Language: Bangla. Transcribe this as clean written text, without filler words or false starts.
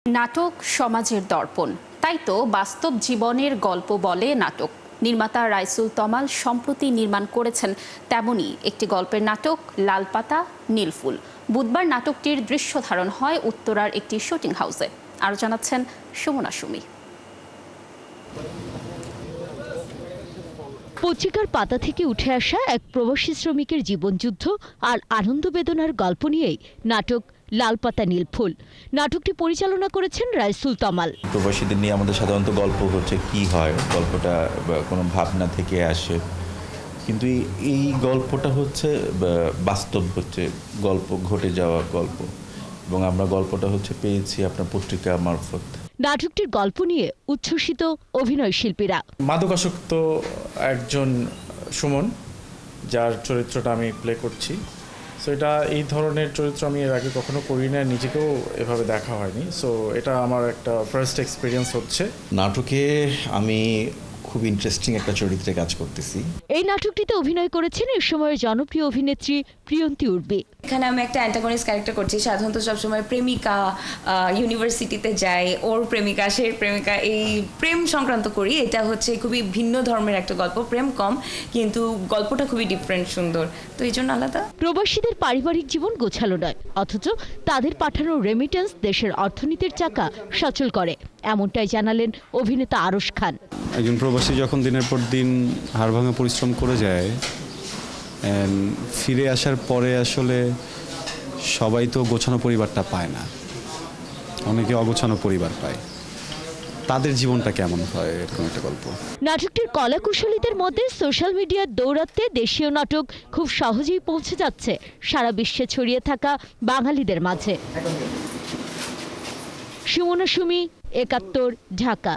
নাটক সমাজের দর্পণ, তাই তো বাস্তব জীবনের গল্প বলে নাটক। নির্মাতা রাইসুল তমাল সম্প্রতি নির্মাণ করেছেন তেমনই একটি গল্পের নাটক লাল পাতা নীল ফুল। বুধবার নাটকটির দৃশ্য ধারণ হয় উত্তরার একটি শুটিং হাউসে। আরও জানাচ্ছেন সুমনা সুমি। পত্রিকার পাতা থেকে উঠে আসা এক প্রবাসী শ্রমিকের জীবনযুদ্ধ আর আনন্দ বেদনার গল্প নিয়েই নাটক লাল পাতা নীল ফুল। নাটকটি পরিচালনা করেছেন রাইসুল তমাল। প্রবাসীদের নিয়ে আমাদের সাধারণত গল্প হচ্ছে কি হয়, গল্পটা কোনো ভাবনা থেকে আসে, কিন্তু এই গল্পটা হচ্ছে বাস্তব, হচ্ছে গল্প ঘটে যাওয়া গল্প, এবং আমরা গল্পটা হচ্ছে পেয়েছি আপনার পত্রিকা মারফত। নাটকটির গল্প নিয়ে উচ্ছ্বসিত অভিনয় শিল্পীরা। মাদকাসক্ত একজন সুমন, যার চরিত্রটা আমি প্লে করছি, সো এটা এই ধরনের চরিত্র আমি এর আগে কখনো করি না, নিজেকেও এভাবে দেখা হয়নি। সো এটা আমার একটা ফার্স্ট এক্সপিরিয়েন্স হচ্ছে। নাটকে আমি খুব ইন্টারেস্টিং একটা চরিত্রে কাজ করতেছি। এই নাটকটিতে অভিনয় করেছেন এ সময়ের জনপ্রিয় অভিনেত্রী প্রিয়ন্তী উর্বি। এখানে আমি একটা অ্যান্টাগনিস্ট ক্যারেক্টার করছি। সাধারণত সবসময় প্রেমিকা ইউনিভার্সিটিতে যায়, ওর প্রেমিকা, সে প্রেমিকা, এই প্রেম সংক্রান্ত করি। এটা হচ্ছে খুবই ভিন্ন ধর্মের একটা গল্প, প্রেম কম, কিন্তু গল্পটা খুবই ডিফারেন্ট, সুন্দর, তো এই জন্য আলাদা। প্রবাসীদের পারিবারিক জীবন গোছালো নয়, অথচ তাদের পাঠানো রেমিটেন্স দেশের অর্থনীতির চাকা সচল করে, এমনটাই জানালেন অভিনেতা আরশ খান। একজন প্রবাসী যখন দিনের পর দিন হাড়ভাঙা পরিশ্রম করে যায়, ফিরে আসার পরে আসলে সবাই তো গোছানো পরিবারটা পায় না, অনেকে অগোছানো পরিবার পায়। তাদের জীবনটা কেমন হয়, এরকম একটা গল্প। নাটকটির কলাকুশলীদের মধ্যে সোশ্যাল মিডিয়ার দৌরাত্ম্যে দেশীয় নাটক খুব সহজেই পৌঁছে যাচ্ছে সারা বিশ্বে ছড়িয়ে থাকা বাঙালিদের মাঝে। সুমনা সুমি, ৭১, ঢাকা।